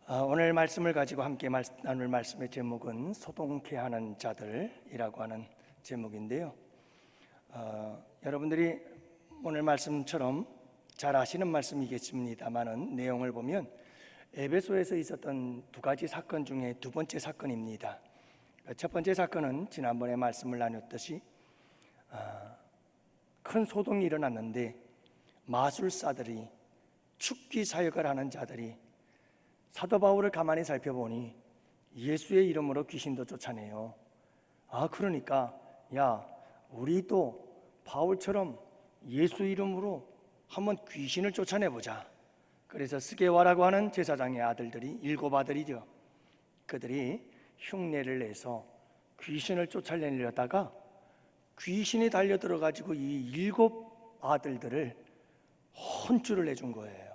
오늘 말씀을 가지고 함께 나눌 말씀의 제목은 소동케 하는 자들이라고 하는 제목인데요. 여러분들이 오늘 말씀처럼 잘 아시는 말씀이겠습니다만은 내용을 보면 에베소에서 있었던 두 가지 사건 중에 두 번째 사건입니다. 첫 번째 사건은 지난번에 말씀을 나눴듯이 큰 소동이 일어났는데 마술사들이, 축기 사역을 하는 자들이 사도 바울을 가만히 살펴보니 예수의 이름으로 귀신도 쫓아내요. 그러니까 우리도 바울처럼 예수 이름으로 한번 귀신을 쫓아내보자. 그래서 스게와라고 하는 제사장의 아들들이, 7 아들이죠. 그들이 흉내를 내서 귀신을 쫓아내려다가 귀신이 달려들어가지고 이 7 아들들을 혼쭐을 내준 거예요.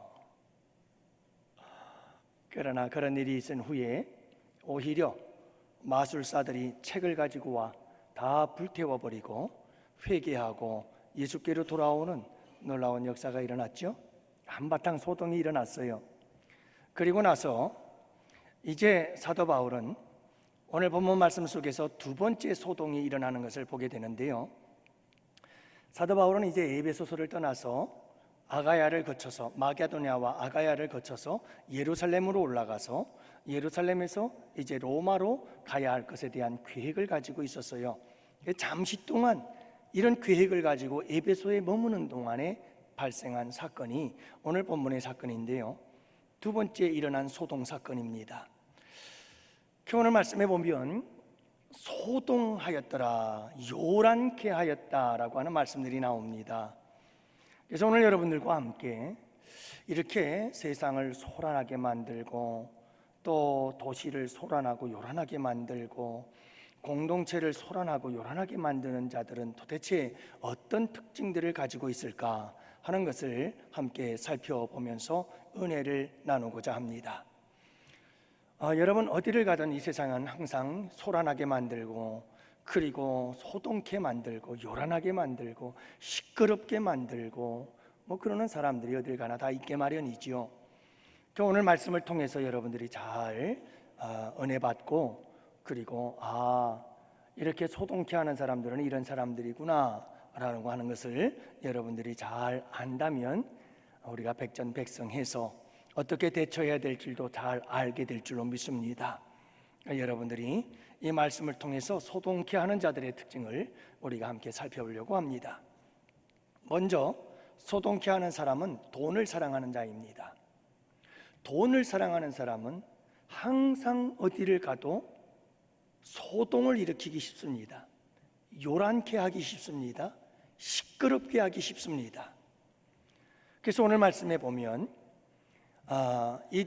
그러나 그런 일이 있은 후에 오히려 마술사들이 책을 가지고 와 다 불태워버리고 회개하고 예수께로 돌아오는 놀라운 역사가 일어났죠. 한바탕 소동이 일어났어요. 그리고 나서 이제 사도 바울은 오늘 본문 말씀 속에서 두 번째 소동이 일어나는 것을 보게 되는데요. 사도 바울은 이제 에베소서를 떠나서 아가야를 거쳐서, 마게도냐와 아가야를 거쳐서 예루살렘으로 올라가서 예루살렘에서 이제 로마로 가야 할 것에 대한 계획을 가지고 있었어요. 잠시 동안 이런 계획을 가지고 에베소에 머무는 동안에 발생한 사건이 오늘 본문의 사건인데요, 두 번째 일어난 소동 사건입니다. 오늘 말씀해 보면 소동하였더라, 요란케 하였다라고 하는 말씀들이 나옵니다. 그래서 오늘 여러분들과 함께 이렇게 세상을 소란하게 만들고 또 도시를 소란하고 요란하게 만들고 공동체를 소란하고 요란하게 만드는 자들은 도대체 어떤 특징들을 가지고 있을까 하는 것을 함께 살펴보면서 은혜를 나누고자 합니다. 여러분, 어디를 가든 이 세상은 항상 소란하게 만들고, 그리고 소동케 만들고, 요란하게 만들고, 시끄럽게 만들고, 그러는 사람들이 어딜 가나 다 있게 마련이지요. 오늘 말씀을 통해서 여러분들이 잘 은혜 받고, 그리고 이렇게 소동케 하는 사람들은 이런 사람들이구나 라고 하는 것을 여러분들이 잘 안다면 우리가 백전백승해서 어떻게 대처해야 될 줄도 잘 알게 될 줄로 믿습니다. 여러분들이 이 말씀을 통해서 소동케 하는 자들의 특징을 우리가 함께 살펴보려고 합니다. 먼저 소동케 하는 사람은 돈을 사랑하는 자입니다. 돈을 사랑하는 사람은 항상 어디를 가도 소동을 일으키기 쉽습니다. 요란케 하기 쉽습니다. 시끄럽게 하기 쉽습니다. 그래서 오늘 말씀에 보면 이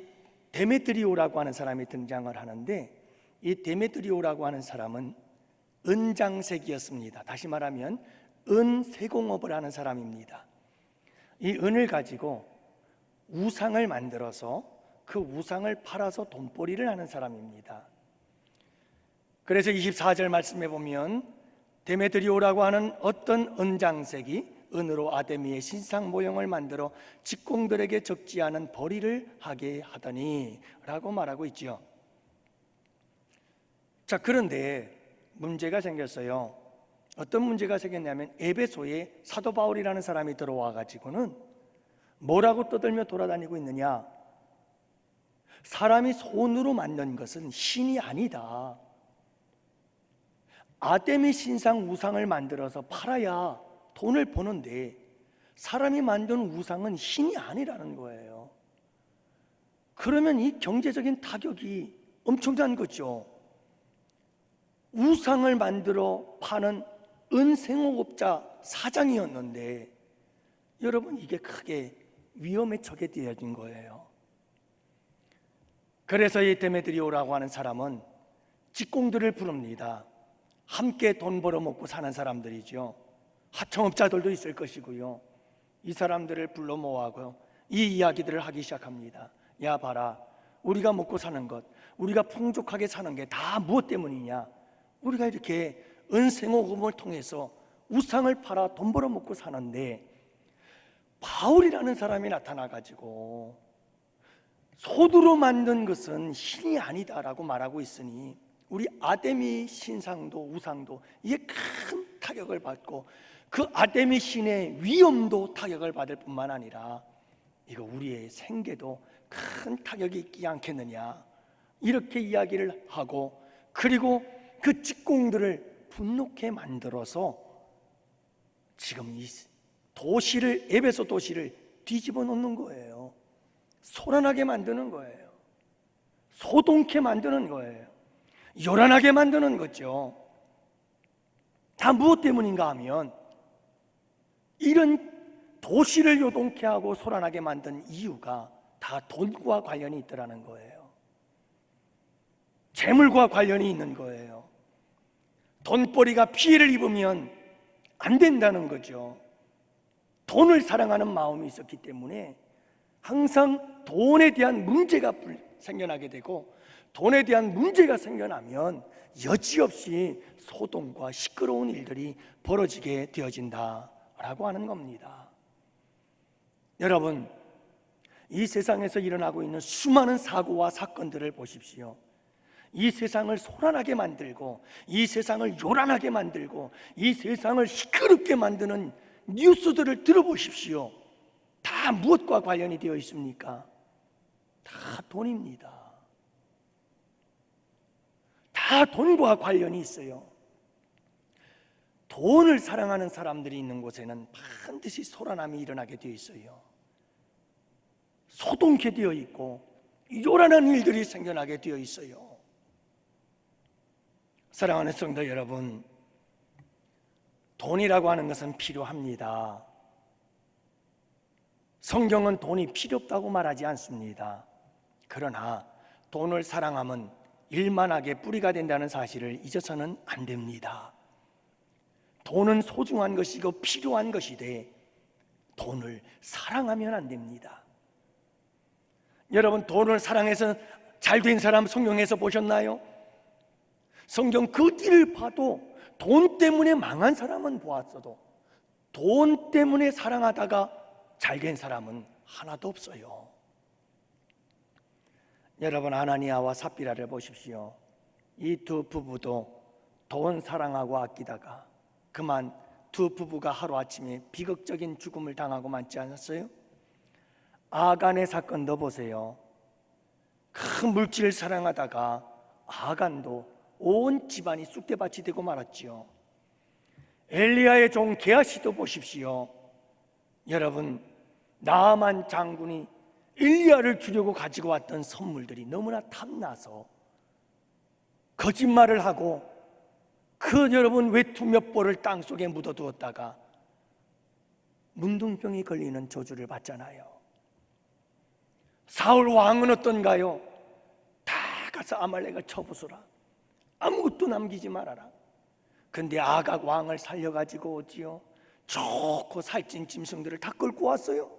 데메드리오라고 하는 사람이 등장을 하는데, 이 데메드리오라고 하는 사람은 은장색이었습니다. 다시 말하면 은세공업을 하는 사람입니다. 이 은을 가지고 우상을 만들어서 그 우상을 팔아서 돈벌이를 하는 사람입니다. 그래서 24절 말씀에 보면 데메드리오라고 하는 어떤 은장색이 은으로 아데미의 신상 모형을 만들어 직공들에게 적지 않은 벌이를 하게 하더니 라고 말하고 있죠. 그런데 문제가 생겼어요. 어떤 문제가 생겼냐면 에베소에 사도 바울이라는 사람이 들어와 가지고는 뭐라고 떠들며 돌아다니고 있느냐, 사람이 손으로 만든 것은 신이 아니다. 아데미 신상 우상을 만들어서 팔아야 돈을 버는데 사람이 만든 우상은 신이 아니라는 거예요. 그러면 이 경제적인 타격이 엄청난 거죠. 우상을 만들어 파는 은생업자 사장이었는데 여러분, 이게 크게 위험에 처게 되어진 거예요. 그래서 이 데메드리오라고 하는 사람은 직공들을 부릅니다. 함께 돈 벌어 먹고 사는 사람들이죠. 하청업자들도 있을 것이고요. 이 사람들을 불러 모아고 이 이야기들을 하기 시작합니다. 야 봐라, 우리가 먹고 사는 것, 우리가 풍족하게 사는 게 다 무엇 때문이냐, 우리가 이렇게 은생업을 통해서 우상을 팔아 돈 벌어 먹고 사는데 바울이라는 사람이 나타나가지고 소두로 만든 것은 신이 아니다라고 말하고 있으니 우리 아데미 신상도 우상도 이게 큰 타격을 받고 그 아데미 신의 위엄도 타격을 받을 뿐만 아니라 이거 우리의 생계도 큰 타격이 있지 않겠느냐, 이렇게 이야기를 하고, 그리고 그 직공들을 분노케 만들어서 지금 이 도시를, 에베소 도시를 뒤집어 놓는 거예요. 소란하게 만드는 거예요. 소동케 만드는 거예요. 요란하게 만드는 거죠. 다 무엇 때문인가 하면 이런 도시를 요동케 하고 소란하게 만든 이유가 다 돈과 관련이 있더라는 거예요. 재물과 관련이 있는 거예요. 돈벌이가 피해를 입으면 안 된다는 거죠. 돈을 사랑하는 마음이 있었기 때문에 항상 돈에 대한 문제가 생겨나게 되고, 돈에 대한 문제가 생겨나면 여지없이 소동과 시끄러운 일들이 벌어지게 되어진다라고 하는 겁니다. 여러분, 이 세상에서 일어나고 있는 수많은 사고와 사건들을 보십시오. 이 세상을 소란하게 만들고, 이 세상을 요란하게 만들고, 이 세상을 시끄럽게 만드는 뉴스들을 들어보십시오. 다 무엇과 관련이 되어 있습니까? 다 돈입니다. 다 돈과 관련이 있어요. 돈을 사랑하는 사람들이 있는 곳에는 반드시 소란함이 일어나게 되어 있어요. 소동케 되어 있고 요란한 일들이 생겨나게 되어 있어요. 사랑하는 성도 여러분, 돈이라고 하는 것은 필요합니다. 성경은 돈이 필요 없다고 말하지 않습니다. 그러나 돈을 사랑하면 일만하게 뿌리가 된다는 사실을 잊어서는 안 됩니다. 돈은 소중한 것이고 필요한 것이되 돈을 사랑하면 안 됩니다. 여러분, 돈을 사랑해서 잘된 사람 성경에서 보셨나요? 성경 그 뒤를 봐도 돈 때문에 망한 사람은 보았어도 돈 때문에 사랑하다가 잘된 사람은 하나도 없어요. 여러분, 아나니아와 삽비라를 보십시오. 이 두 부부도 돈 사랑하고 아끼다가 그만 두 부부가 하루아침에 비극적인 죽음을 당하고 말지 않았어요? 아간의 사건도 보세요. 큰 물질을 사랑하다가 아간도 온 집안이 쑥대밭이 되고 말았지요. 엘리야의 종 게하시도 보십시오. 여러분, 나아만 장군이 엘리야를 주려고 가지고 왔던 선물들이 너무나 탐나서 거짓말을 하고 그 여러분 외투 몇 벌을 땅속에 묻어두었다가 문둥병이 걸리는 저주를 받잖아요. 사울 왕은 어떤가요? 다 가서 아말렉을 쳐부수라, 아무것도 남기지 말아라. 근데 아각 왕을 살려가지고 오지요. 좋고 살찐 짐승들을 다 끌고 왔어요.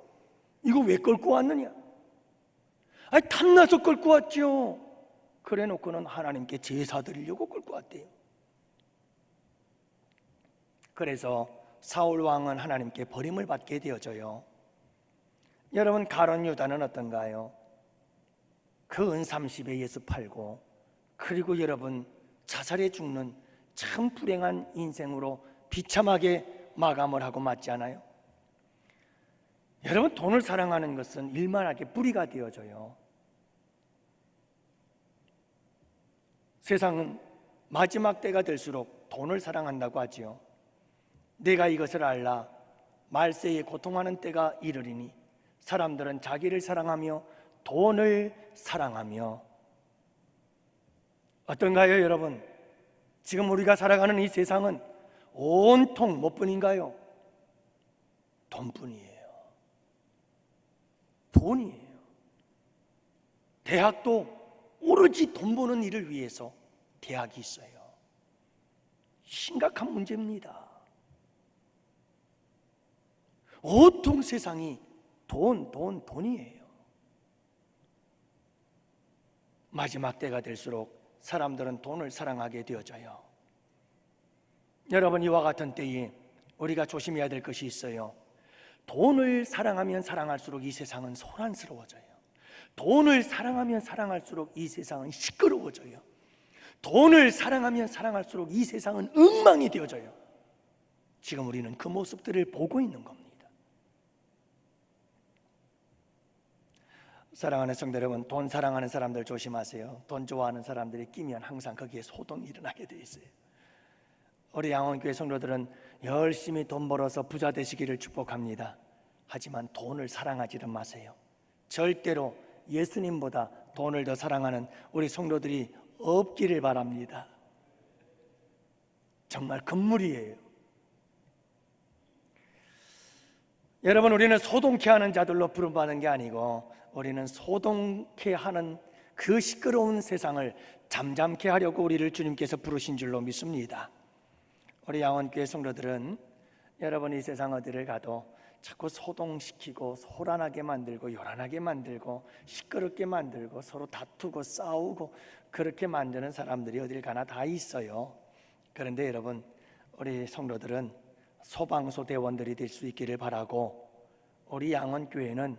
이거 왜 끌고 왔느냐? 아니, 탐나서 끌고 왔죠. 그래 놓고는 하나님께 제사 드리려고 끌고 왔대요. 그래서 사울 왕은 하나님께 버림을 받게 되어져요. 여러분, 가룟 유다는 어떤가요? 그 은 30에 예수 팔고, 그리고 여러분 자살해 죽는 참 불행한 인생으로 비참하게 마감을 하고 맞지 않아요? 여러분, 돈을 사랑하는 것은 일만하게 뿌리가 되어져요. 세상은 마지막 때가 될수록 돈을 사랑한다고 하지요. 내가 이것을 알라, 말세에 고통하는 때가 이르리니 사람들은 자기를 사랑하며 돈을 사랑하며. 어떤가요, 여러분? 지금 우리가 살아가는 이 세상은 온통 뭐뿐인가요? 돈뿐이에요. 돈이에요. 대학도 오로지 돈 버는 일을 위해서 대학이 있어요. 심각한 문제입니다. 온통 세상이 돈이에요. 마지막 때가 될수록 사람들은 돈을 사랑하게 되어져요. 여러분, 이와 같은 때에 우리가 조심해야 될 것이 있어요. 돈을 사랑하면 사랑할수록 이 세상은 소란스러워져요. 돈을 사랑하면 사랑할수록 이 세상은 시끄러워져요. 돈을 사랑하면 사랑할수록 이 세상은 엉망이 되어져요. 지금 우리는 그 모습들을 보고 있는 겁니다. 사랑하는 성도 여러분, 돈 사랑하는 사람들 조심하세요. 돈 좋아하는 사람들이 끼면 항상 거기에 소동이 일어나게 돼 있어요. 우리 양원교회 성도들은 열심히 돈 벌어서 부자 되시기를 축복합니다. 하지만 돈을 사랑하지는 마세요. 절대로 예수님보다 돈을 더 사랑하는 우리 성도들이 없기를 바랍니다. 정말 금물이에요. 여러분, 우리는 소동케 하는 자들로 부름받은 게 아니고 우리는 소동케 하는 그 시끄러운 세상을 잠잠케 하려고 우리를 주님께서 부르신 줄로 믿습니다. 우리 양원교회 성도들은 여러분 이 세상 어디를 가도 자꾸 소동시키고 소란하게 만들고 요란하게 만들고 시끄럽게 만들고 서로 다투고 싸우고 그렇게 만드는 사람들이 어딜 가나 다 있어요. 그런데 여러분, 우리 성도들은 소방서 대원들이 될 수 있기를 바라고 우리 양원교회는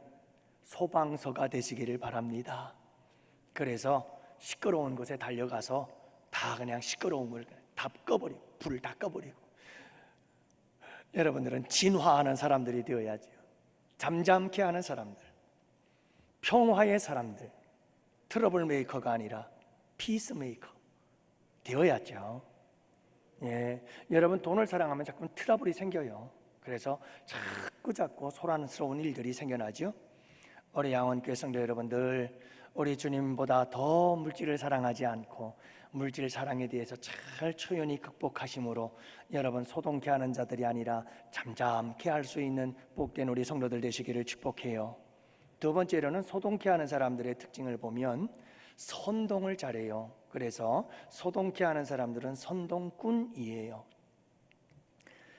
소방서가 되시기를 바랍니다. 그래서 시끄러운 곳에 달려가서 다 그냥 시끄러운 걸 다 꺼버리고 불을 다 꺼버리고 여러분들은 진화하는 사람들이 되어야죠. 잠잠케 하는 사람들, 평화의 사람들, 트러블 메이커가 아니라 피스 메이커 되어야죠. 예, 여러분 돈을 사랑하면 자꾸 트러블이 생겨요. 그래서 자꾸 소란스러운 일들이 생겨나죠. 우리 양원교회 성도 여러분들, 우리 주님보다 더 물질을 사랑하지 않고 물질 사랑에 대해서 잘 초연히 극복하심으로 여러분 소동케 하는 자들이 아니라 잠잠케 할 수 있는 복된 우리 성도들 되시기를 축복해요. 두 번째로는 소동케 하는 사람들의 특징을 보면 선동을 잘해요. 그래서 소동케 하는 사람들은 선동꾼이에요.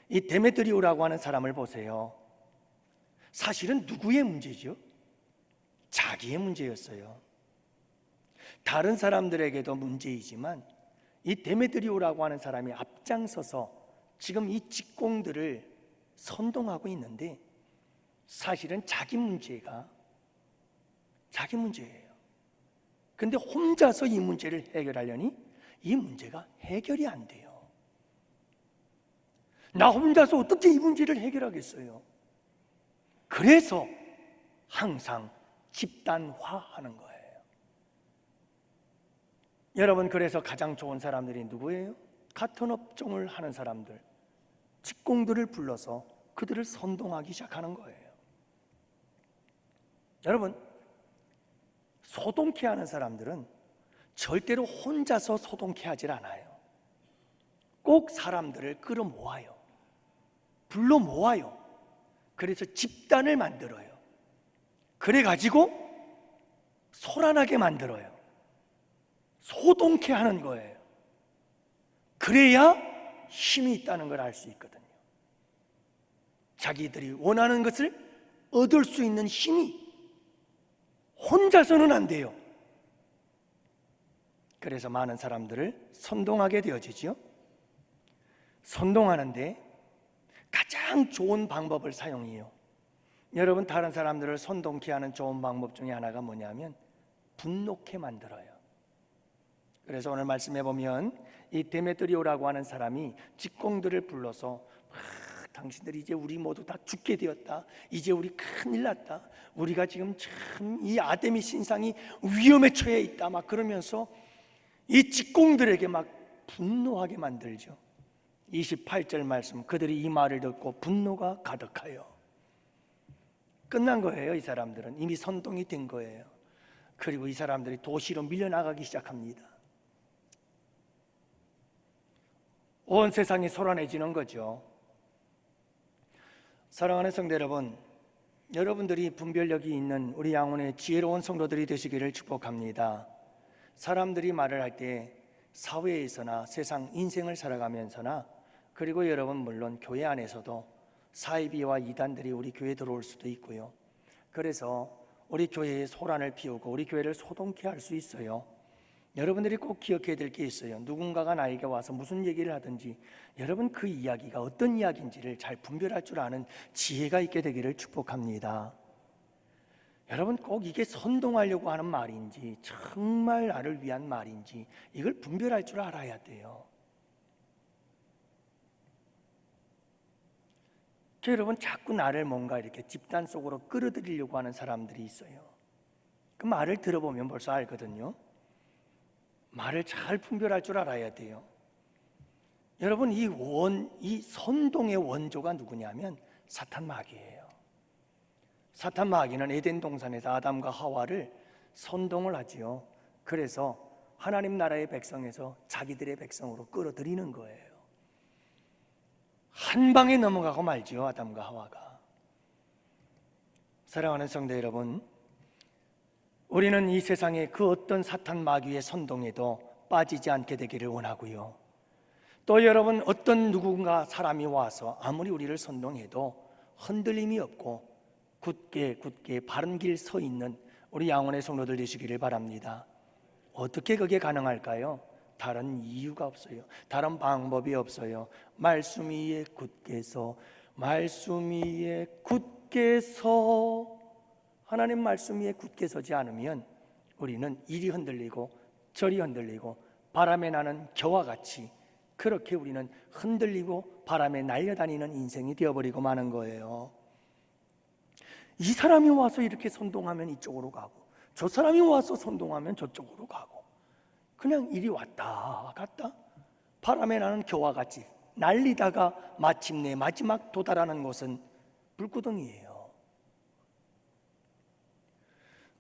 이 데메드리오라고 하는 사람을 보세요. 사실은 누구의 문제죠? 자기의 문제였어요. 다른 사람들에게도 문제이지만 이 데메드리오라고 하는 사람이 앞장서서 지금 이 직공들을 선동하고 있는데 사실은 자기 문제예요. 근데 혼자서 이 문제를 해결하려니 이 문제가 해결이 안 돼요. 나 혼자서 어떻게 이 문제를 해결하겠어요? 그래서 항상 집단화하는 거예요. 여러분, 그래서 가장 좋은 사람들이 누구예요? 같은 업종을 하는 사람들, 직공들을 불러서 그들을 선동하기 시작하는 거예요. 여러분, 소동케 하는 사람들은 절대로 혼자서 소동케 하질 않아요. 꼭 사람들을 끌어 모아요. 불러 모아요. 그래서 집단을 만들어요. 그래가지고 소란하게 만들어요. 소동케 하는 거예요. 그래야 힘이 있다는 걸 알 수 있거든요. 자기들이 원하는 것을 얻을 수 있는 힘이 혼자서는 안 돼요. 그래서 많은 사람들을 선동하게 되어지죠. 선동하는데 가장 좋은 방법을 사용해요. 여러분, 다른 사람들을 선동케 하는 좋은 방법 중에 하나가 뭐냐면 분노케 만들어요. 그래서 오늘 말씀해 보면 이 데메드리오라고 하는 사람이 직공들을 불러서 당신들이 이제 우리 모두 다 죽게 되었다. 이제 우리 큰일 났다. 우리가 지금 참 이 아데미 신상이 위험에 처해 있다. 막 그러면서 이 직공들에게 막 분노하게 만들죠. 28절 말씀, 그들이 이 말을 듣고 분노가 가득하여. 끝난 거예요. 이 사람들은 이미 선동이 된 거예요. 그리고 이 사람들이 도시로 밀려나가기 시작합니다. 온 세상이 소란해지는 거죠. 사랑하는 성도 여러분, 여러분들이 분별력이 있는 우리 양원의 지혜로운 성도들이 되시기를 축복합니다. 사람들이 말을 할 때 사회에서나 세상 인생을 살아가면서나 그리고 여러분 물론 교회 안에서도 사이비와 이단들이 우리 교회에 들어올 수도 있고요. 그래서 우리 교회에 소란을 피우고 우리 교회를 소동케 할 수 있어요. 여러분들이 꼭 기억해야 될 게 있어요. 누군가가 나에게 와서 무슨 얘기를 하든지 여러분 그 이야기가 어떤 이야기인지를 잘 분별할 줄 아는 지혜가 있게 되기를 축복합니다. 여러분, 꼭 이게 선동하려고 하는 말인지 정말 나를 위한 말인지 이걸 분별할 줄 알아야 돼요. 여러분, 자꾸 나를 뭔가 이렇게 집단 속으로 끌어들이려고 하는 사람들이 있어요. 그 말을 들어보면 벌써 알거든요. 말을 잘 분별할 줄 알아야 돼요. 여러분, 이 선동의 원조가 누구냐면 사탄 마귀예요. 사탄 마귀는 에덴 동산에서 아담과 하와를 선동을 하지요. 그래서 하나님 나라의 백성에서 자기들의 백성으로 끌어들이는 거예요. 한 방에 넘어가고 말지요, 아담과 하와가. 사랑하는 성도 여러분, 우리는 이 세상의 그 어떤 사탄 마귀의 선동에도 빠지지 않게 되기를 원하고요. 또 여러분, 어떤 누군가 사람이 와서 아무리 우리를 선동해도 흔들림이 없고 굳게 바른 길 서 있는 우리 양원의 성도들 되시기를 바랍니다. 어떻게 그게 가능할까요? 다른 이유가 없어요. 다른 방법이 없어요. 말씀 위에 굳게 서, 말씀 위에 굳게 서. 하나님 말씀 위에 굳게 서지 않으면 우리는 이리 흔들리고 저리 흔들리고 바람에 나는 겨와 같이 그렇게 우리는 흔들리고 바람에 날려다니는 인생이 되어버리고 마는 거예요. 이 사람이 와서 이렇게 선동하면 이쪽으로 가고 저 사람이 와서 선동하면 저쪽으로 가고 그냥 이리 왔다 갔다 바람에 나는 겨와 같이 날리다가 마침내 마지막 도달하는 곳은 불구덩이에요.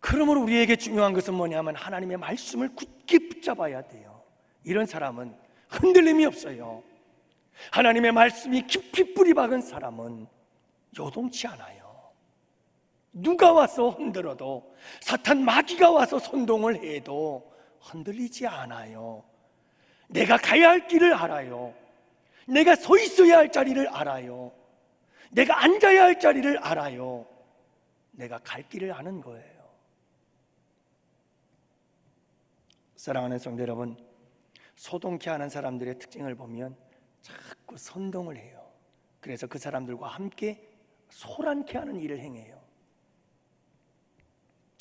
그러므로 우리에게 중요한 것은 뭐냐면 하나님의 말씀을 굳게 붙잡아야 돼요. 이런 사람은 흔들림이 없어요. 하나님의 말씀이 깊이 뿌리 박은 사람은 요동치 않아요. 누가 와서 흔들어도, 사탄 마귀가 와서 선동을 해도 흔들리지 않아요. 내가 가야 할 길을 알아요. 내가 서 있어야 할 자리를 알아요. 내가 앉아야 할 자리를 알아요. 내가 갈 길을 아는 거예요. 사랑하는 성도 여러분, 소동케 하는 사람들의 특징을 보면 자꾸 선동을 해요. 그래서 그 사람들과 함께 소란케 하는 일을 행해요.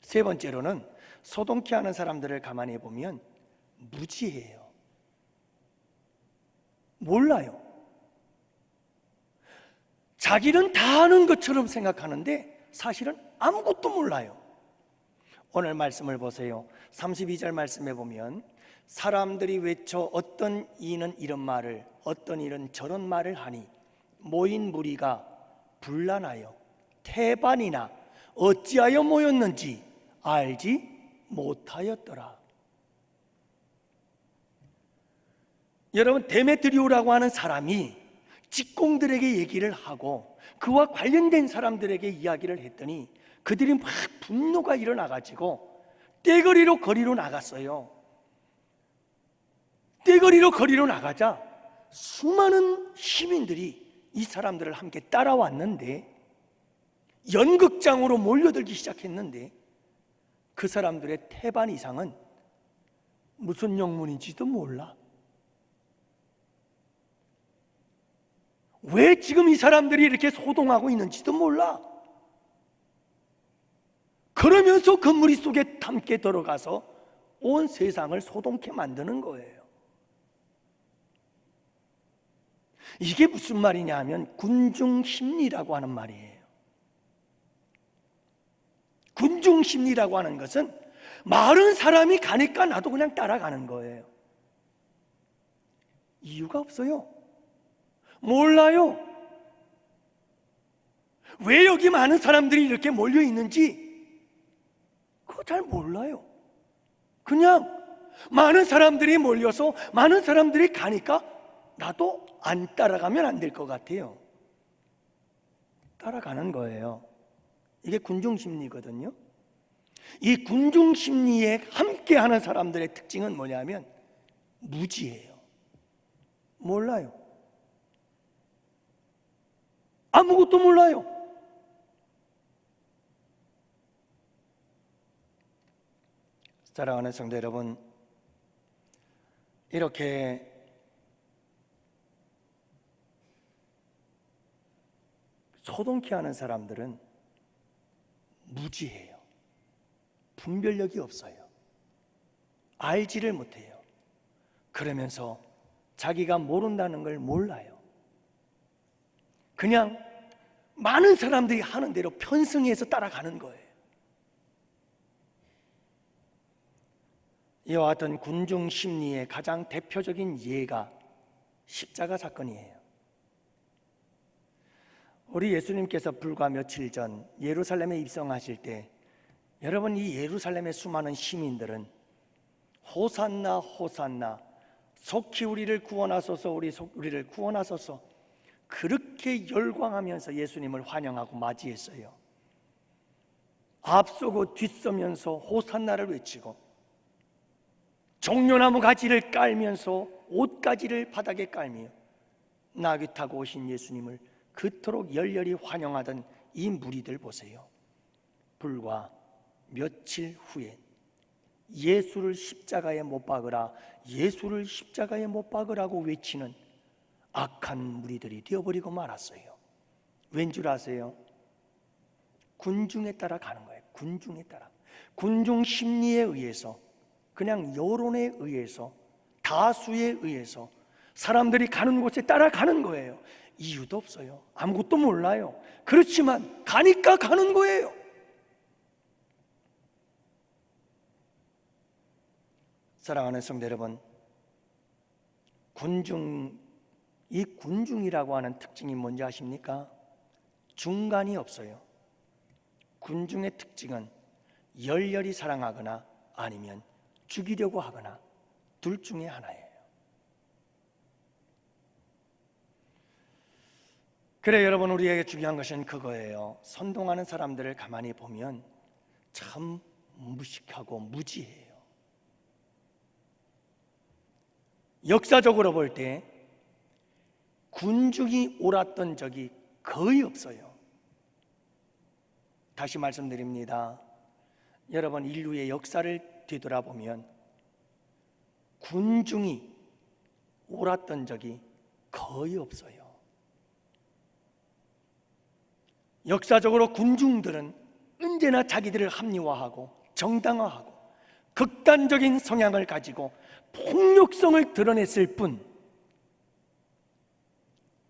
세 번째로는 소동케 하는 사람들을 가만히 보면 무지해요. 몰라요. 자기는 다 아는 것처럼 생각하는데 사실은 아무것도 몰라요. 오늘 말씀을 보세요. 32절 말씀에 보면 사람들이 외쳐 어떤 이는 이런 말을 어떤 이는 저런 말을 하니 모인 무리가 분란하여 태반이나 어찌하여 모였는지 알지 못하였더라. 여러분, 데메트리오라고 하는 사람이 직공들에게 얘기를 하고 그와 관련된 사람들에게 이야기를 했더니 그들이 막 분노가 일어나가지고 떼거리로 거리로 나갔어요. 떼거리로 거리로 나가자 수많은 시민들이 이 사람들을 함께 따라왔는데 연극장으로 몰려들기 시작했는데 그 사람들의 태반 이상은 무슨 영문인지도 몰라. 왜 지금 이 사람들이 이렇게 소동하고 있는지도 몰라. 그러면서 그 무리 속에 함께 들어가서 온 세상을 소동케 만드는 거예요. 이게 무슨 말이냐 하면 군중심리라고 하는 말이에요. 군중심리라고 하는 것은 많은 사람이 가니까 나도 그냥 따라가는 거예요. 이유가 없어요. 몰라요. 왜 여기 많은 사람들이 이렇게 몰려 있는지 그거 잘 몰라요. 그냥 많은 사람들이 몰려서 많은 사람들이 가니까 나도 안 따라가면 안 될 것 같아요. 따라가는 거예요. 이게 군중심리거든요. 이 군중심리에 함께하는 사람들의 특징은 뭐냐면 무지해요. 몰라요. 아무것도 몰라요. 사랑하는 성도 여러분, 이렇게 소동케 하는 사람들은 무지해요. 분별력이 없어요. 알지를 못해요. 그러면서 자기가 모른다는 걸 몰라요. 그냥 많은 사람들이 하는 대로 편승해서 따라가는 거예요. 이와 같은 군중 심리의 가장 대표적인 예가 십자가 사건이에요. 우리 예수님께서 불과 며칠 전 예루살렘에 입성하실 때 여러분, 이 예루살렘의 수많은 시민들은 호산나 호산나, 속히 우리를 구원하소서, 우리를 구원하소서, 그렇게 열광하면서 예수님을 환영하고 맞이했어요. 앞서고 뒤서면서 호산나를 외치고 종려나무 가지를 깔면서 옷가지를 바닥에 깔며 나귀 타고 오신 예수님을 그토록 열렬히 환영하던 이 무리들 보세요. 불과 며칠 후에 예수를 십자가에 못 박으라, 예수를 십자가에 못 박으라고 외치는 악한 무리들이 되어버리고 말았어요. 왠 줄 아세요? 군중에 따라 가는 거예요. 군중에 따라, 군중 심리에 의해서, 그냥 여론에 의해서, 다수에 의해서 사람들이 가는 곳에 따라가는 거예요. 이유도 없어요. 아무것도 몰라요. 그렇지만 가니까 가는 거예요. 사랑하는 성도 여러분, 이 군중이라고 하는 특징이 뭔지 아십니까? 중간이 없어요. 군중의 특징은 열렬히 사랑하거나 아니면 죽이려고 하거나 둘 중에 하나예요. 그래, 여러분, 우리에게 중요한 것은 그거예요. 선동하는 사람들을 가만히 보면 참 무식하고 무지해요. 역사적으로 볼 때 군중이 옳았던 적이 거의 없어요. 다시 말씀드립니다. 여러분, 인류의 역사를 뒤돌아보면 군중이 옳았던 적이 거의 없어요. 역사적으로 군중들은 언제나 자기들을 합리화하고 정당화하고 극단적인 성향을 가지고 폭력성을 드러냈을 뿐,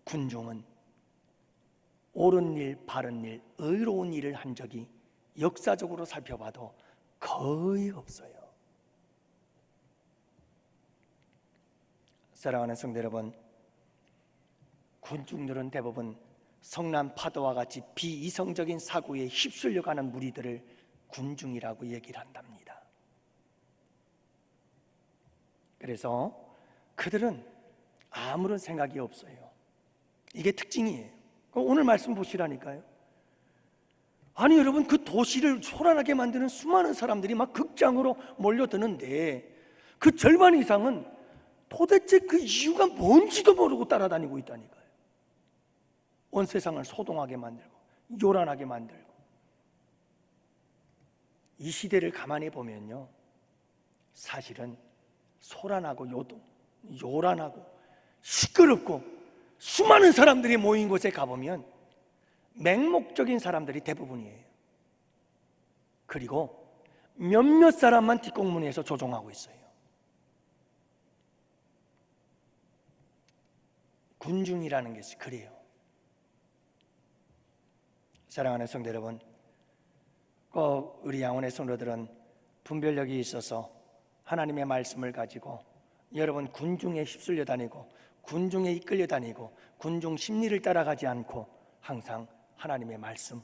군중은 옳은 일, 바른 일, 의로운 일을 한 적이 역사적으로 살펴봐도 거의 없어요. 사랑하는 성도 여러분, 군중들은 대부분 성난 파도와 같이 비이성적인 사고에 휩쓸려가는 무리들을 군중이라고 얘기를 한답니다. 그래서 그들은 아무런 생각이 없어요. 이게 특징이에요. 오늘 말씀 보시라니까요. 아니 여러분, 그 도시를 소란하게 만드는 수많은 사람들이 막 극장으로 몰려드는데 그 절반 이상은 도대체 그 이유가 뭔지도 모르고 따라다니고 있다니까요. 온 세상을 소동하게 만들고 요란하게 만들고. 이 시대를 가만히 보면요, 사실은 소란하고 요란하고 시끄럽고 수많은 사람들이 모인 곳에 가보면 맹목적인 사람들이 대부분이에요. 그리고 몇몇 사람만 뒷공문에서 조종하고 있어요. 군중이라는 것이 그래요. 사랑하는 성도 여러분, 꼭 우리 양원의 성도들은 분별력이 있어서 하나님의 말씀을 가지고 여러분 군중에 휩쓸려 다니고 군중에 이끌려 다니고 군중 심리를 따라가지 않고 항상 하나님의 말씀,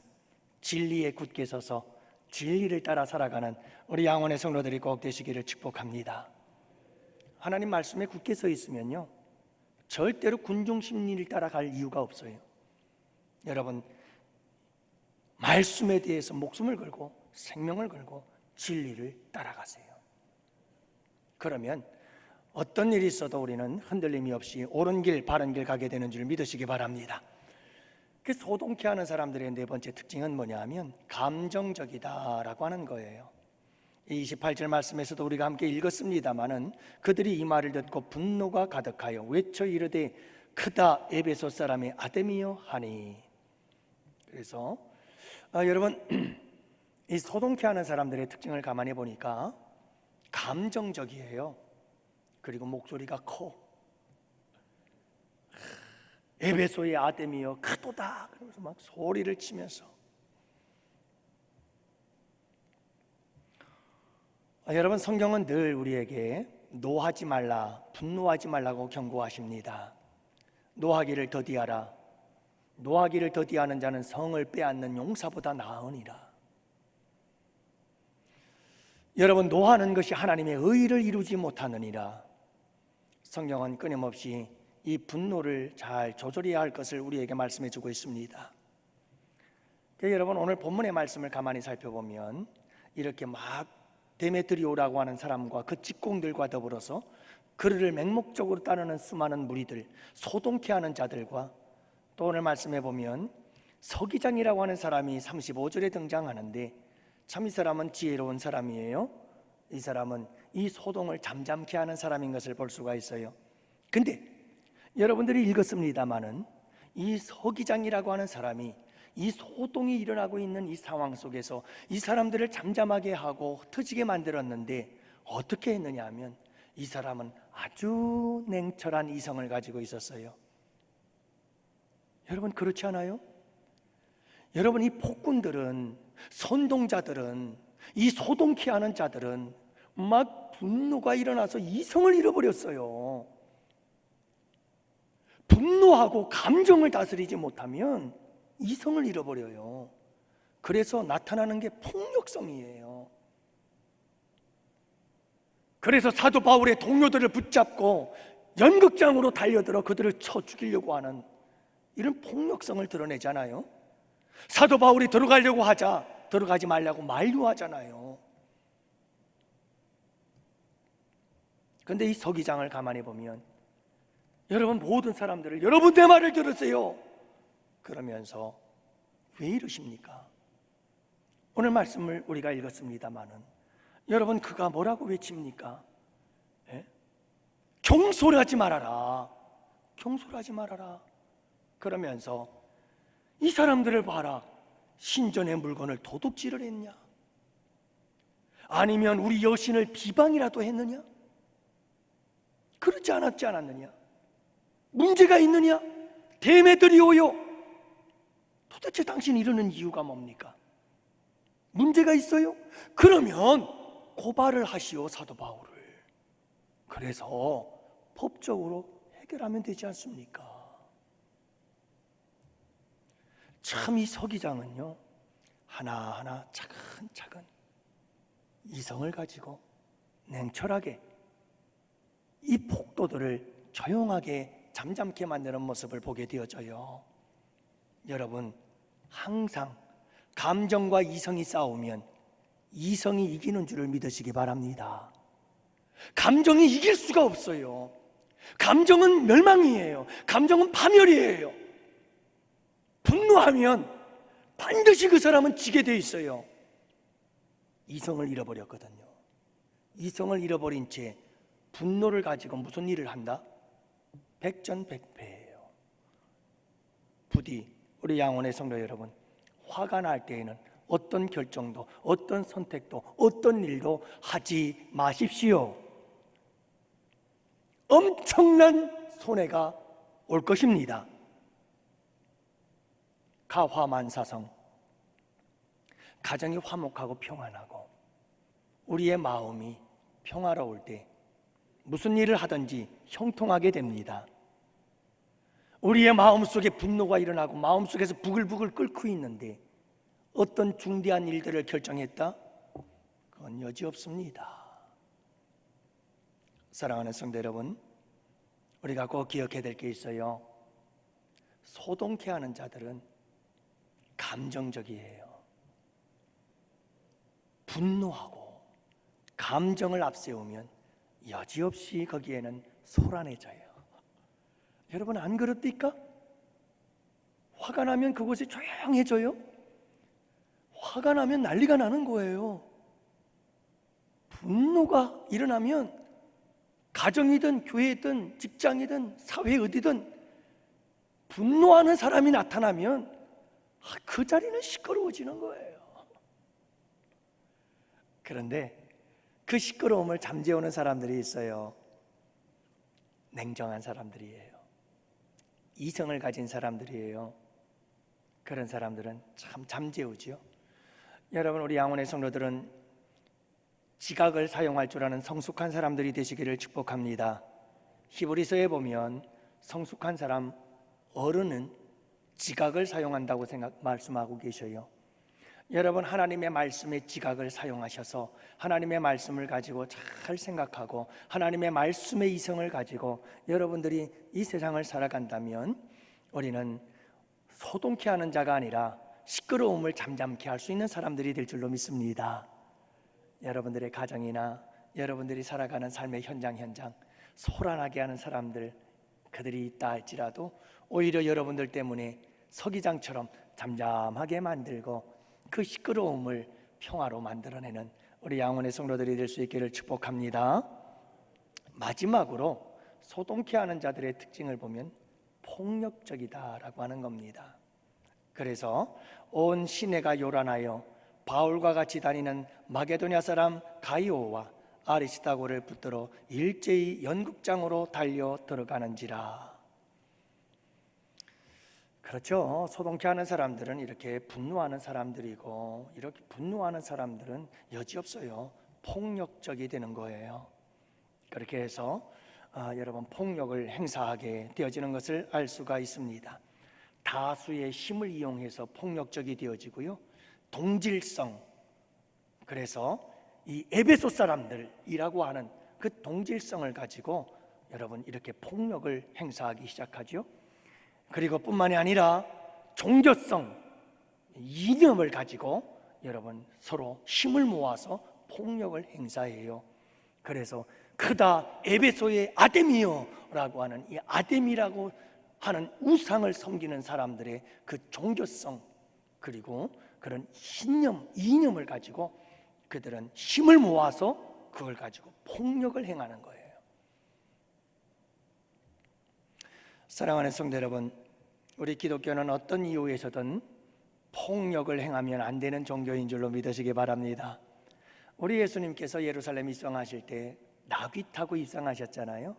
진리에 굳게 서서 진리를 따라 살아가는 우리 양원의 성도들이 꼭 되시기를 축복합니다. 하나님 말씀에 굳게 서 있으면요, 절대로 군중 심리를 따라갈 이유가 없어요. 여러분, 말씀에 대해서 목숨을 걸고 생명을 걸고 진리를 따라가세요. 그러면 어떤 일이 있어도 우리는 흔들림이 없이 옳은 길, 바른 길 가게 되는 줄 믿으시기 바랍니다. 그 소동케 하는 사람들의 네 번째 특징은 뭐냐 하면 감정적이다라고 하는 거예요. 28절 말씀에서도 우리가 함께 읽었습니다마는 그들이 이 말을 듣고 분노가 가득하여 외쳐 이르되 크다 에베소 사람의 아데미여 하니. 그래서 여러분, 이 소동케 하는 사람들의 특징을 가만히 보니까 감정적이에요. 그리고 목소리가 커. 에베소의 아데미여 크도다 그러면서 막 소리를 치면서. 여러분, 성경은 늘 우리에게 노하지 말라, 분노하지 말라고 경고하십니다. 노하기를 더디하라. 노하기를 더디하는 자는 성을 빼앗는 용사보다 나으니라. 여러분, 노하는 것이 하나님의 의를 이루지 못하느니라. 성경은 끊임없이 이 분노를 잘 조절해야 할 것을 우리에게 말씀해 주고 있습니다. 여러분, 오늘 본문의 말씀을 가만히 살펴보면 이렇게 막 데메트리오라고 하는 사람과 그 직공들과 더불어서 그를 맹목적으로 따르는 수많은 무리들, 소동케 하는 자들과 또 오늘 말씀해 보면 서기장이라고 하는 사람이 35절에 등장하는데 참 이 사람은 지혜로운 사람이에요. 이 사람은 이 소동을 잠잠케 하는 사람인 것을 볼 수가 있어요. 근데 여러분들이 읽었습니다마는 이 서기장이라고 하는 사람이 이 소동이 일어나고 있는 이 상황 속에서 이 사람들을 잠잠하게 하고 흩어지게 만들었는데 어떻게 했느냐 하면 이 사람은 아주 냉철한 이성을 가지고 있었어요. 여러분, 그렇지 않아요? 여러분, 이 폭군들은, 선동자들은, 이 소동케 하는 자들은 막 분노가 일어나서 이성을 잃어버렸어요. 분노하고 감정을 다스리지 못하면 이성을 잃어버려요. 그래서 나타나는 게 폭력성이에요. 그래서 사도 바울의 동료들을 붙잡고 연극장으로 달려들어 그들을 쳐 죽이려고 하는 이런 폭력성을 드러내잖아요. 사도 바울이 들어가려고 하자 들어가지 말라고 만류하잖아요. 그런데 이 서기장을 가만히 보면 여러분, 모든 사람들을 여러분 내 말을 들으세요 그러면서 왜 이러십니까? 오늘 말씀을 우리가 읽었습니다마는 여러분, 그가 뭐라고 외칩니까? 경솔하지 말아라, 경솔하지 말아라 그러면서 이 사람들을 봐라, 신전의 물건을 도둑질을 했냐? 아니면 우리 여신을 비방이라도 했느냐? 그렇지 않았느냐? 문제가 있느냐? 데메드리오요, 도대체 당신 이러는 이유가 뭡니까? 문제가 있어요? 그러면 고발을 하시오, 사도 바울을. 그래서 법적으로 해결하면 되지 않습니까? 참 이 서기장은요, 하나하나 차근차근 이성을 가지고 냉철하게 이 폭도들을 조용하게 잠잠케 만드는 모습을 보게 되어져요. 여러분, 항상 감정과 이성이 싸우면 이성이 이기는 줄을 믿으시기 바랍니다. 감정이 이길 수가 없어요. 감정은 멸망이에요. 감정은 파멸이에요. 분노하면 반드시 그 사람은 지게 돼 있어요. 이성을 잃어버렸거든요. 이성을 잃어버린 채 분노를 가지고 무슨 일을 한다? 백전백패예요. 부디 우리 양원의 성도 여러분, 화가 날 때에는 어떤 결정도, 어떤 선택도, 어떤 일도 하지 마십시오. 엄청난 손해가 올 것입니다. 가화만사성, 가정이 화목하고 평안하고 우리의 마음이 평화로울 때 무슨 일을 하든지 형통하게 됩니다. 우리의 마음속에 분노가 일어나고 마음속에서 부글부글 끓고 있는데 어떤 중대한 일들을 결정했다? 그건 여지없습니다. 사랑하는 성도 여러분, 우리가 꼭 기억해야 될 게 있어요. 소동케 하는 자들은 감정적이에요. 분노하고 감정을 앞세우면 여지없이 거기에는 소란해져요. 여러분, 안 그렇습니까? 화가 나면 그곳이 조용해져요. 화가 나면 난리가 나는 거예요. 분노가 일어나면 가정이든 교회든 직장이든 사회 어디든 분노하는 사람이 나타나면 그 자리는 시끄러워지는 거예요. 그런데 그 시끄러움을 잠재우는 사람들이 있어요. 냉정한 사람들이에요. 이성을 가진 사람들이에요. 그런 사람들은 참 잠재우지요. 여러분, 우리 양원의 성도들은 지각을 사용할 줄 아는 성숙한 사람들이 되시기를 축복합니다. 히브리서에 보면 성숙한 사람, 어른은 지각을 사용한다고 말씀하고 계셔요. 여러분, 하나님의 말씀에 지각을 사용하셔서 하나님의 말씀을 가지고 잘 생각하고 하나님의 말씀의 이성을 가지고 여러분들이 이 세상을 살아간다면 우리는 소동케 하는 자가 아니라 시끄러움을 잠잠케 할 수 있는 사람들이 될 줄로 믿습니다. 여러분들의 가정이나 여러분들이 살아가는 삶의 현장 소란하게 하는 사람들, 그들이 있다 할지라도 오히려 여러분들 때문에 서기장처럼 잠잠하게 만들고 그 시끄러움을 평화로 만들어내는 우리 양원의 성도들이 될 수 있기를 축복합니다. 마지막으로 소동케 하는 자들의 특징을 보면 폭력적이다라고 하는 겁니다. 그래서 온 시내가 요란하여 바울과 같이 다니는 마게도냐 사람 가이오와 아리스타고를 붙들어 일제히 연극장으로 달려 들어가는지라. 그렇죠. 소동케 하는 사람들은 이렇게 분노하는 사람들이고, 이렇게 분노하는 사람들은 여지없어요. 폭력적이 되는 거예요. 그렇게 해서 여러분, 폭력을 행사하게 되어지는 것을 알 수가 있습니다. 다수의 힘을 이용해서 폭력적이 되어지고요. 동질성, 그래서 이 에베소 사람들이라고 하는 그 동질성을 가지고 여러분 이렇게 폭력을 행사하기 시작하죠. 그리고 뿐만이 아니라 종교성, 이념을 가지고 여러분 서로 힘을 모아서 폭력을 행사해요. 그래서 크다 에베소의 아데미요라고 하는 이 아데미라고 하는 우상을 섬기는 사람들의 그 종교성, 그리고 그런 신념, 이념을 가지고 그들은 힘을 모아서 그걸 가지고 폭력을 행하는 거예요. 사랑하는 성도 여러분, 우리 기독교는 어떤 이유에서든 폭력을 행하면 안 되는 종교인 줄로 믿으시기 바랍니다. 우리 예수님께서 예루살렘 입성하실 때 나귀 타고 입성하셨잖아요.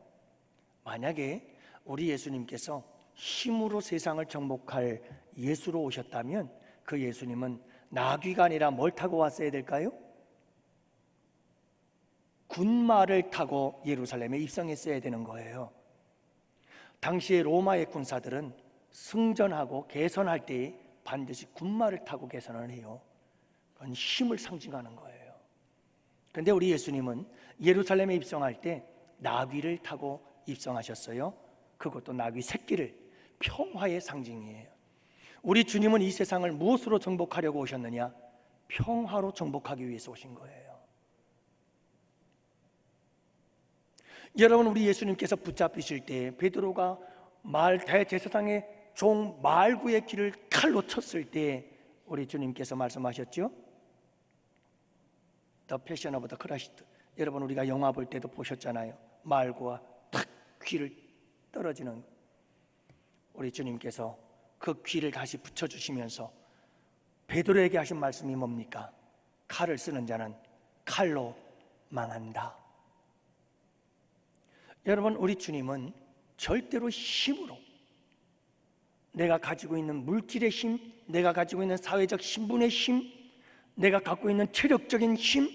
만약에 우리 예수님께서 힘으로 세상을 정복할 예수로 오셨다면 그 예수님은 나귀가 아니라 뭘 타고 왔어야 될까요? 군마를 타고 예루살렘에 입성했어야 되는 거예요. 당시에 로마의 군사들은 승전하고 개선할 때 반드시 군마를 타고 개선을 해요. 그건 힘을 상징하는 거예요. 그런데 우리 예수님은 예루살렘에 입성할 때 나귀를 타고 입성하셨어요. 그것도 나귀 새끼를, 평화의 상징이에요. 우리 주님은 이 세상을 무엇으로 정복하려고 오셨느냐? 평화로 정복하기 위해서 오신 거예요. 여러분, 우리 예수님께서 붙잡히실 때 베드로가 대제사장의 종 말구의 귀를 칼로 쳤을 때 우리 주님께서 말씀하셨죠? The Passion of the Christ. 여러분, 우리가 영화 볼 때도 보셨잖아요. 말구와 탁 귀를 떨어지는 거. 우리 주님께서 그 귀를 다시 붙여주시면서 베드로에게 하신 말씀이 뭡니까? 칼을 쓰는 자는 칼로 망한다. 여러분, 우리 주님은 절대로 힘으로, 내가 가지고 있는 물질의 힘, 내가 가지고 있는 사회적 신분의 힘, 내가 갖고 있는 체력적인 힘,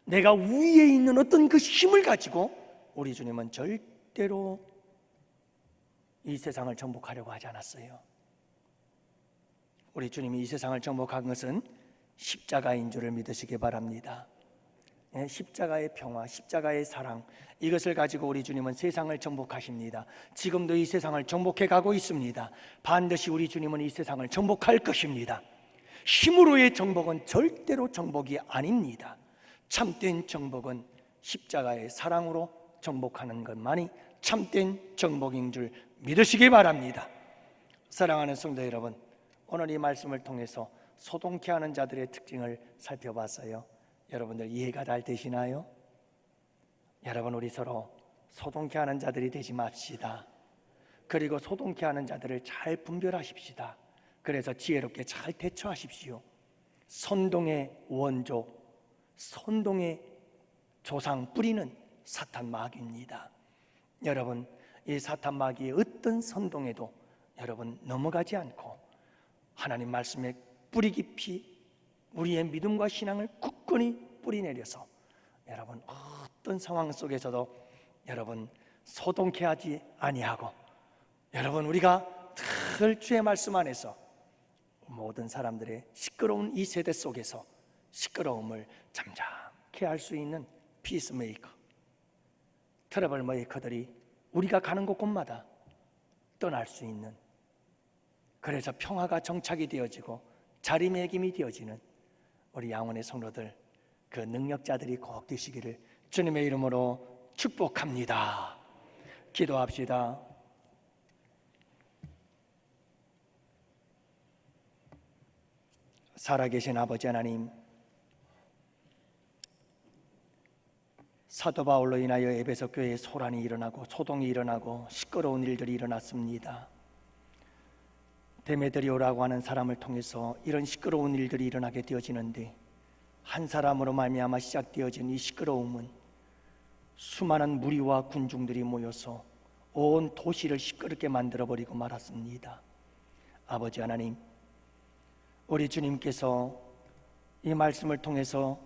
내가 위에 있는 어떤 그 힘을 가지고 우리 주님은 절대로 이 세상을 정복하려고 하지 않았어요. 우리 주님이 이 세상을 정복한 것은 십자가인 줄을 믿으시기 바랍니다. 십자가의 평화, 십자가의 사랑, 이것을 가지고 우리 주님은 세상을 정복하십니다. 지금도 이 세상을 정복해 가고 있습니다. 반드시 우리 주님은 이 세상을 정복할 것입니다. 힘으로의 정복은 절대로 정복이 아닙니다. 참된 정복은 십자가의 사랑으로 정복하는 것만이 참된 정복인 줄 믿으시기 바랍니다. 사랑하는 성도 여러분, 오늘 이 말씀을 통해서 소동케 하는 자들의 특징을 살펴봤어요. 여러분들 이해가 잘 되시나요? 여러분, 우리 서로 소동케 하는 자들이 되지 맙시다. 그리고 소동케 하는 자들을 잘 분별하십시다. 그래서 지혜롭게 잘 대처하십시오. 선동의 원조, 선동의 조상 뿌리는 사탄 마귀입니다. 여러분, 이 사탄 마귀의 어떤 선동에도 여러분 넘어가지 않고 하나님 말씀에 뿌리 깊이 우리의 믿음과 신앙을 굳건히 뿌리내려서 여러분 어떤 상황 속에서도 여러분 소동케 하지 아니하고 여러분 우리가 늘 주의 말씀 안에서 모든 사람들의 시끄러운 이 세대 속에서 시끄러움을 잠잠케 할 수 있는 피스메이커, 트러블 메이커들이 우리가 가는 곳곳마다 떠날 수 있는, 그래서 평화가 정착이 되어지고 자리매김이 되어지는 우리 양원의 성도들, 그 능력자들이 꼭 되시기를 주님의 이름으로 축복합니다. 기도합시다. 살아계신 아버지 하나님, 사도 바울로 인하여 에베소 교회에 소란이 일어나고 소동이 일어나고 시끄러운 일들이 일어났습니다. 데메드리오라고 하는 사람을 통해서 이런 시끄러운 일들이 일어나게 되어지는데, 한 사람으로 말미암아 시작되어진 이 시끄러움은 수많은 무리와 군중들이 모여서 온 도시를 시끄럽게 만들어버리고 말았습니다. 아버지 하나님, 우리 주님께서 이 말씀을 통해서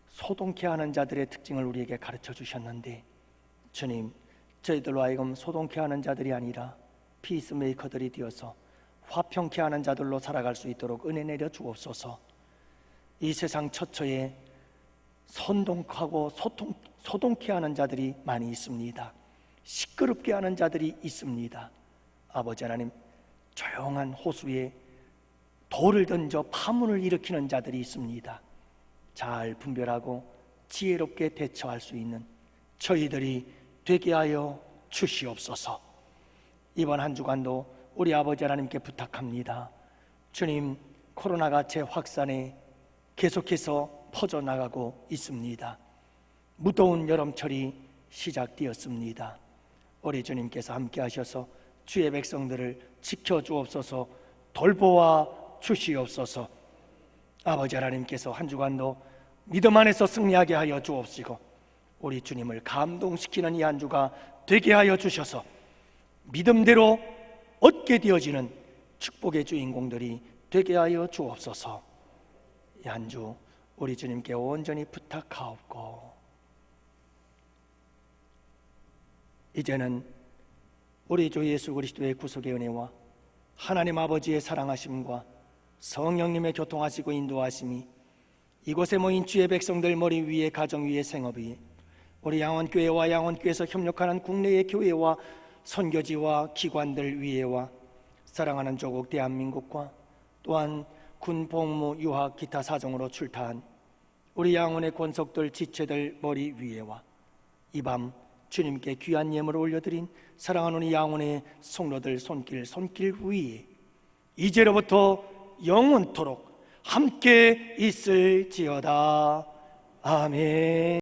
소동케 하는 자들의 특징을 우리에게 가르쳐 주셨는데, 주님, 저희들로 하여금 소동케 하는 자들이 아니라 피스메이커들이 되어서 화평케 하는 자들로 살아갈 수 있도록 은혜 내려 주옵소서. 이 세상 처처에 선동하고 소동케 하는 자들이 많이 있습니다. 시끄럽게 하는 자들이 있습니다. 아버지 하나님, 조용한 호수에 돌을 던져 파문을 일으키는 자들이 있습니다. 잘 분별하고 지혜롭게 대처할 수 있는 저희들이 되게 하여 주시옵소서. 이번 한 주간도 우리 아버지 하나님께 부탁합니다. 주님, 코로나가 재확산에 계속해서 퍼져나가고 있습니다. 무더운 여름철이 시작되었습니다. 우리 주님께서 함께 하셔서 주의 백성들을 지켜주옵소서, 돌보아 주시옵소서. 아버지 하나님께서 한 주간도 믿음 안에서 승리하게 하여 주옵시고, 우리 주님을 감동시키는 이 한 주가 되게 하여 주셔서 믿음대로 얻게 되어지는 축복의 주인공들이 되게 하여 주옵소서. 이 한 주 우리 주님께 온전히 부탁하옵고, 이제는 우리 주 예수 그리스도의 구속의 은혜와 하나님 아버지의 사랑하심과 성령님의 교통하시고 인도하심이 이곳에 모인 주의 백성들 머리 위에, 가정 위에, 생업 위에, 우리 양원교회와 양원교회에서 협력하는 국내의 교회와 선교지와 기관들 위에와 사랑하는 조국 대한민국과 또한 군 복무, 유학, 기타 사정으로 출타한 우리 양원의 권속들, 지체들 머리 위에와 이 밤 주님께 귀한 예물을 올려드린 사랑하는 우리 양원의 성도들 손길 위에 이제로부터 영원토록 함께 있을지어다. 아멘.